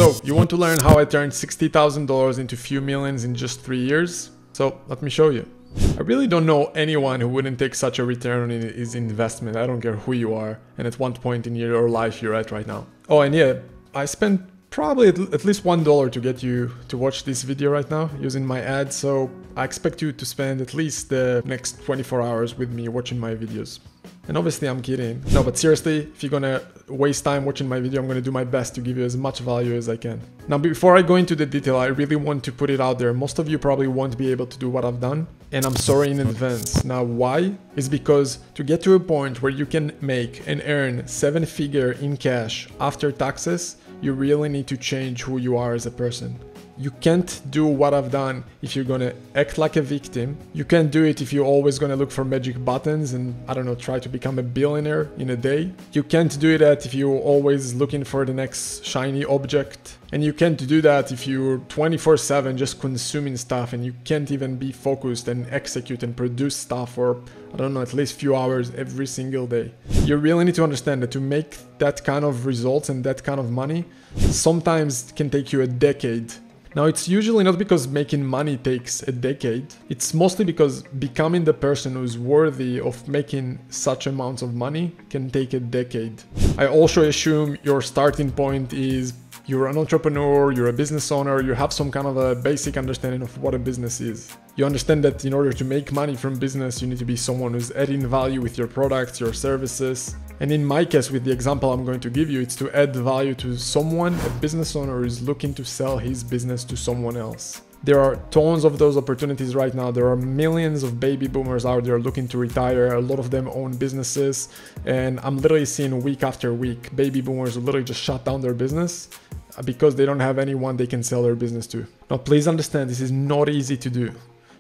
So you want to learn how I turned $60,000 into few millions in just 3 years? So let me show you. I really don't know anyone who wouldn't take such a return on his investment. I don't care who you are and at what point in your life you're at right now. Oh, and yeah, I spent probably at least $1 to get you to watch this video right now using my ad. So I expect you to spend at least the next 24 hours with me watching my videos. And obviously I'm kidding. No, but seriously, if you're gonna waste time watching my video, I'm gonna do my best to give you as much value as I can. Now, before I go into the detail, I really want to put it out there. Most of you probably won't be able to do what I've done, and I'm sorry in advance. Now, why? Is because to get to a point where you can make and earn 7-figure in cash after taxes, you really need to change who you are as a person. You can't do what I've done if you're gonna act like a victim. You can't do it if you're always gonna look for magic buttons and, I don't know, try to become a billionaire in a day. You can't do that if you're always looking for the next shiny object. And you can't do that if you're 24/7 just consuming stuff and you can't even be focused and execute and produce stuff for, I don't know, at least few hours every single day. You really need to understand that to make that kind of results and that kind of money, sometimes it can take you a decade. Now, it's usually not because making money takes a decade. It's mostly because becoming the person who's worthy of making such amounts of money can take a decade. I also assume your starting point is you're an entrepreneur, you're a business owner, you have some kind of a basic understanding of what a business is. You understand that in order to make money from business, you need to be someone who's adding value with your products, your services. And in my case, with the example I'm going to give you, it's to add value to someone, a business owner who is looking to sell his business to someone else. There are tons of those opportunities right now. There are millions of baby boomers out there looking to retire. A lot of them own businesses. And I'm literally seeing week after week, baby boomers who literally just shut down their business because they don't have anyone they can sell their business to. Now, please understand, this is not easy to do.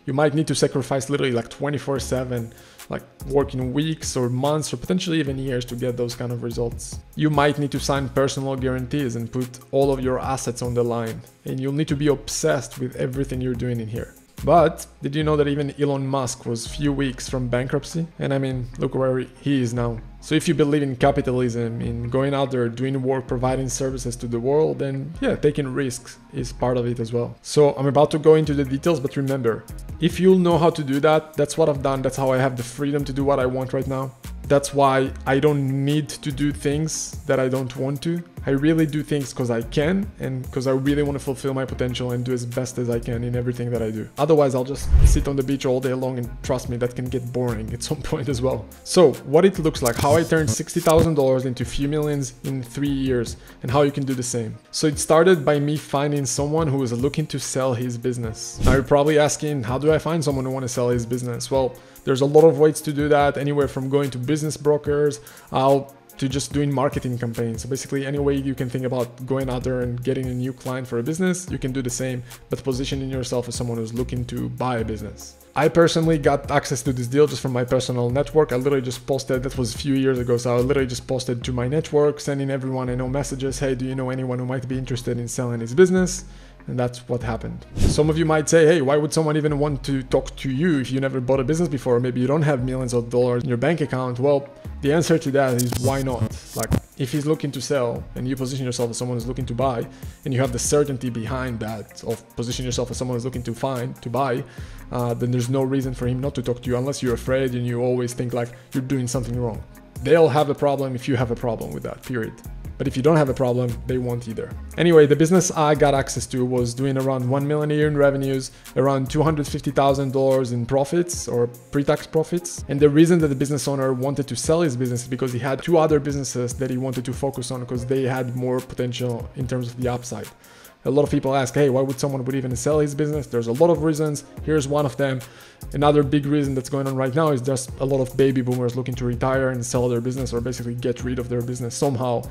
You might need to sacrifice literally like 24/7, like working weeks or months or potentially even years to get those kind of results. You might need to sign personal guarantees and put all of your assets on the line. And you'll need to be obsessed with everything you're doing in here. But did you know that even Elon Musk was few weeks from bankruptcy? And I mean, look where he is now. So if you believe in capitalism, in going out there, doing work, providing services to the world, then yeah, taking risks is part of it as well. So I'm about to go into the details, but remember, if you'll know how to do that, that's what I've done. That's how I have the freedom to do what I want right now. That's why I don't need to do things that I don't want to. I really do things because I can and because I really want to fulfill my potential and do as best as I can in everything that I do. Otherwise, I'll just sit on the beach all day long, and trust me, that can get boring at some point as well. So what it looks like, how I turned $60,000 into few millions in 3 years, and how you can do the same. So it started by me finding someone who was looking to sell his business. Now you're probably asking, how do I find someone who wants to sell his business? Well, there's a lot of ways to do that, anywhere from going to business brokers to just doing marketing campaigns. So basically any way you can think about going out there and getting a new client for a business, you can do the same, but positioning yourself as someone who's looking to buy a business. I personally got access to this deal just from my personal network. I literally just posted, that was a few years ago, so I literally just posted to my network, sending everyone I know messages, hey, do you know anyone who might be interested in selling his business? And that's what happened. Some of you might say, hey, why would someone even want to talk to you if you never bought a business before? Maybe you don't have millions of dollars in your bank account. Well, the answer to that is why not? Like, if he's looking to sell and you position yourself as someone who's looking to buy, and you have the certainty behind that of positioning yourself as someone who's looking to buy, then there's no reason for him not to talk to you unless you're afraid and you always think like you're doing something wrong. They'll have a problem if you have a problem with that, period. But if you don't have a problem, they won't either. Anyway, the business I got access to was doing around 1 million a year in revenues, around $250,000 in profits or pre-tax profits. And the reason that the business owner wanted to sell his business is because he had 2 other businesses that he wanted to focus on because they had more potential in terms of the upside. A lot of people ask, hey, why would someone even sell his business? There's a lot of reasons. Here's one of them. Another big reason that's going on right now is just a lot of baby boomers looking to retire and sell their business or basically get rid of their business somehow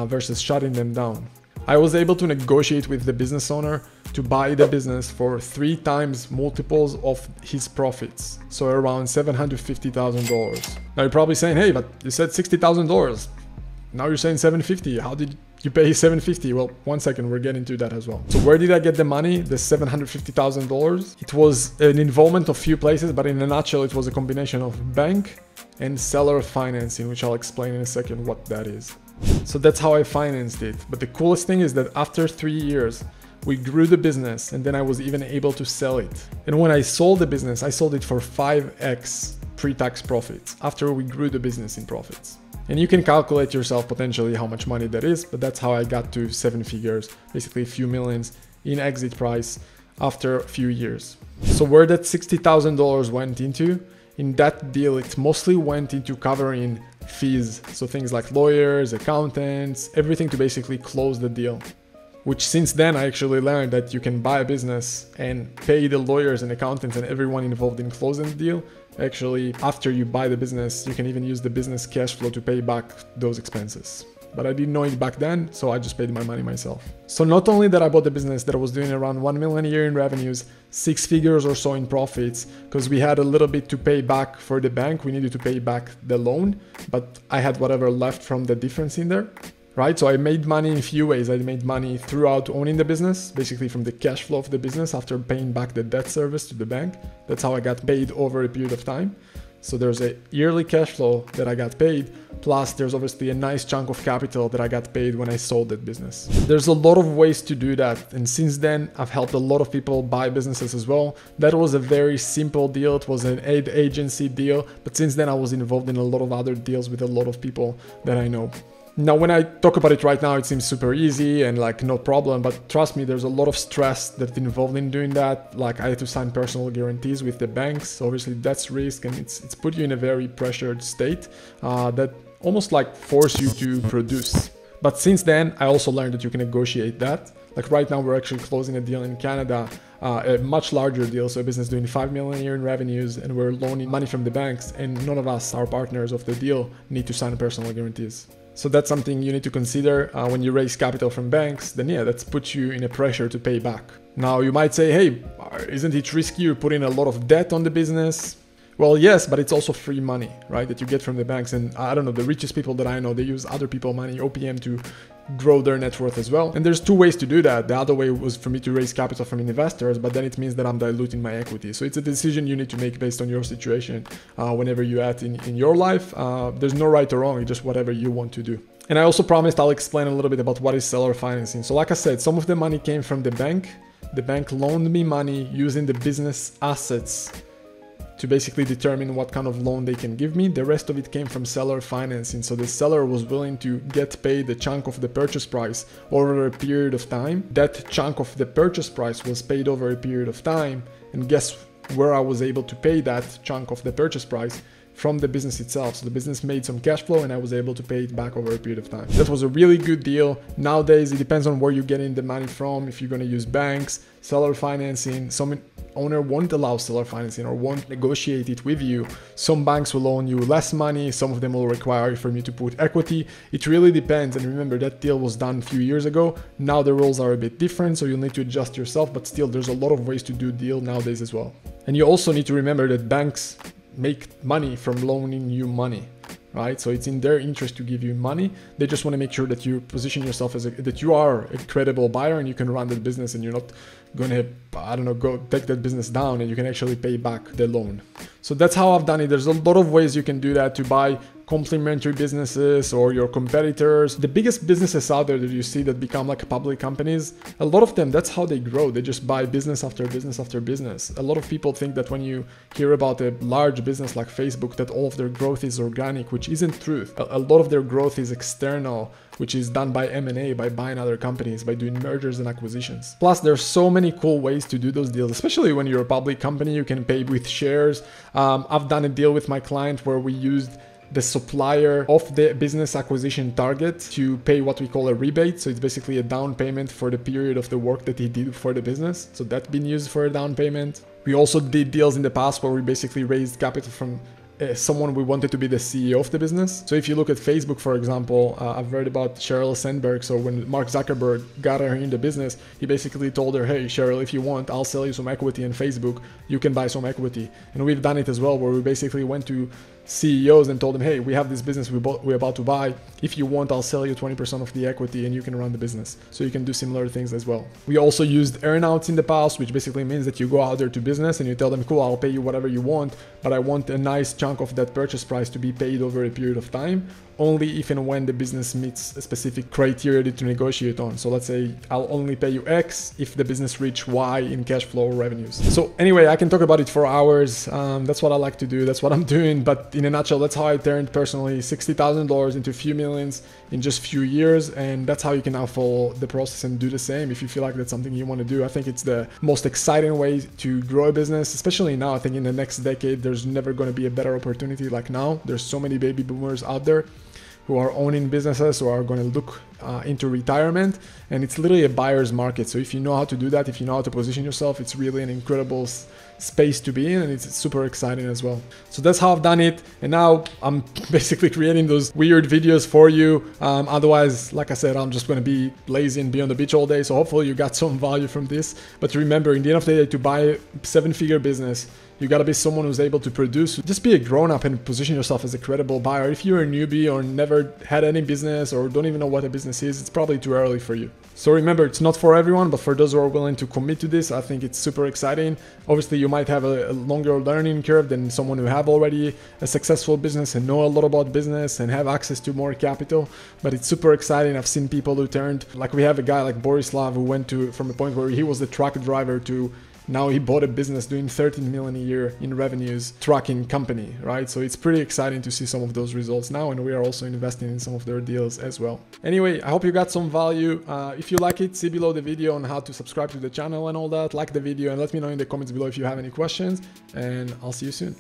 versus shutting them down. I was able to negotiate with the business owner to buy the business for 3 times multiples of his profits. So around $750,000. Now you're probably saying, hey, but you said $60,000. Now you're saying $750,000. How did you pay $750,000? Well, one second, we're getting to that as well. So where did I get the money? The $750,000? It was an involvement of few places, but in a nutshell, it was a combination of bank and seller financing, which I'll explain in a second what that is. So that's how I financed it. But the coolest thing is that after 3 years, we grew the business and then I was even able to sell it. And when I sold the business, I sold it for 5x pre-tax profits after we grew the business in profits. And you can calculate yourself potentially how much money that is, but that's how I got to 7 figures, basically a few millions in exit price after a few years. So where that $60,000 went into, in that deal, it mostly went into covering fees. So things like lawyers, accountants, everything to basically close the deal. Which since then I actually learned that you can buy a business and pay the lawyers and accountants and everyone involved in closing the deal. Actually, after you buy the business, you can even use the business cash flow to pay back those expenses. But I didn't know it back then, so I just paid my money myself. So not only that I bought the business that I was doing around 1 million a year in revenues, 6 figures or so in profits, because we had a little bit to pay back for the bank, we needed to pay back the loan, but I had whatever left from the difference in there. Right, so I made money in a few ways. I made money throughout owning the business, basically from the cash flow of the business after paying back the debt service to the bank. That's how I got paid over a period of time. So there's a yearly cash flow that I got paid, plus there's obviously a nice chunk of capital that I got paid when I sold that business. There's a lot of ways to do that, and since then I've helped a lot of people buy businesses as well. That was a very simple deal. It was an ad agency deal, but since then I was involved in a lot of other deals with a lot of people that I know. Now, when I talk about it right now, it seems super easy and like no problem, but trust me, there's a lot of stress that's involved in doing that. Like I had to sign personal guarantees with the banks. Obviously that's risk, and it's put you in a very pressured state that almost like force you to produce. But since then, I also learned that you can negotiate that. Like right now, we're actually closing a deal in Canada, a much larger deal. So a business doing 5 million a year in revenues, and we're loaning money from the banks, and none of us, our partners of the deal, need to sign personal guarantees. So that's something you need to consider when you raise capital from banks. Then yeah, that's puts you in a pressure to pay back. Now you might say, hey, isn't it risky? You're putting a lot of debt on the business. Well, yes, but it's also free money, right? That you get from the banks. And I don't know, the richest people that I know, they use other people's money, OPM, to grow their net worth as well. And there's two ways to do that. The other way was for me to raise capital from investors, but then it means that I'm diluting my equity. So it's a decision you need to make based on your situation whenever you're at in your life. There's no right or wrong, it's just whatever you want to do. And I also promised I'll explain a little bit about what is seller financing. So like I said, some of the money came from the bank. The bank loaned me money using the business assets to basically determine what kind of loan they can give me. The rest of it came from seller financing. So the seller was willing to get paid a chunk of the purchase price over a period of time. That chunk of the purchase price was paid over a period of time. And guess where I was able to pay that chunk of the purchase price? From the business itself. So the business made some cash flow and I was able to pay it back over a period of time. That was a really good deal. Nowadays, it depends on where you're getting the money from. If you're going to use banks, seller financing, some owner won't allow seller financing or won't negotiate it with you. Some banks will loan you less money. Some of them will require from you to put equity. It really depends. And remember, that deal was done a few years ago. Now the rules are a bit different, so you'll need to adjust yourself, but still there's a lot of ways to do deal nowadays as well. And you also need to remember that banks make money from loaning you money, right? So it's in their interest to give you money. They just want to make sure that you position yourself as that you are a credible buyer and you can run the business and you're not going to, I don't know, go take that business down and you can actually pay back the loan. So that's how I've done it. There's a lot of ways you can do that to buy complementary businesses or your competitors. The biggest businesses out there that you see that become like public companies, a lot of them, that's how they grow. They just buy business after business after business. A lot of people think that when you hear about a large business like Facebook, that all of their growth is organic, which isn't true. A lot of their growth is external, which is done by M&A, by buying other companies, by doing mergers and acquisitions. Plus, there's so many cool ways to do those deals, especially when you're a public company. You can pay with shares. I've done a deal with my client where we used the supplier of the business acquisition target to pay what we call a rebate. So it's basically a down payment for the period of the work that he did for the business. So that's been used for a down payment. We also did deals in the past where we basically raised capital from someone we wanted to be the CEO of the business. So if you look at Facebook, for example, I've read about Sheryl Sandberg. So when Mark Zuckerberg got her in the business, he basically told her, hey, Sheryl, if you want, I'll sell you some equity in Facebook. You can buy some equity. And we've done it as well, where we basically went to CEOs and told them, hey, we have this business we're about to buy. If you want, I'll sell you 20% of the equity and you can run the business. So you can do similar things as well. We also used earnouts in the past, which basically means that you go out there to business and you tell them, cool, I'll pay you whatever you want, but I want a nice chunk of that purchase price to be paid over a period of time. only if and when the business meets a specific criteria to negotiate on. So let's say I'll only pay you X if the business reach Y in cash flow or revenues. So anyway, I can talk about it for hours. That's what I like to do. That's what I'm doing. But in a nutshell, that's how I turned personally $60,000 into a few millions in just few years. And that's how you can now follow the process and do the same if you feel like that's something you want to do. I think it's the most exciting way to grow a business, especially now. I think in the next decade, there's never going to be a better opportunity like now. There's so many baby boomers out there who are owning businesses or are going to look into retirement, and it's literally a buyer's market. So if you know how to do that, if you know how to position yourself, it's really an incredible space to be in, and it's super exciting as well. So that's how I've done it, and now I'm basically creating those weird videos for you. Otherwise, like I said, I'm just going to be lazy and be on the beach all day. So hopefully you got some value from this. But remember, in the end of the day, to buy a 7-figure business, you got to be someone who's able to produce. Just be a grown-up and position yourself as a credible buyer. If you're a newbie or never had any business or don't even know what a business is, it's probably too early for you. So remember, it's not for everyone, but for those who are willing to commit to this, I think it's super exciting. Obviously, you might have a longer learning curve than someone who have already a successful business and know a lot about business and have access to more capital, but it's super exciting. I've seen people who turned, like we have a guy like Borislav who went from a point where he was the truck driver to now he bought a business doing 13 million a year in revenues, trucking company, right? So it's pretty exciting to see some of those results now, and we are also investing in some of their deals as well. Anyway, I hope you got some value. If you like it, see below the video on how to subscribe to the channel and all that. Like the video and let me know in the comments below if you have any questions, and I'll see you soon.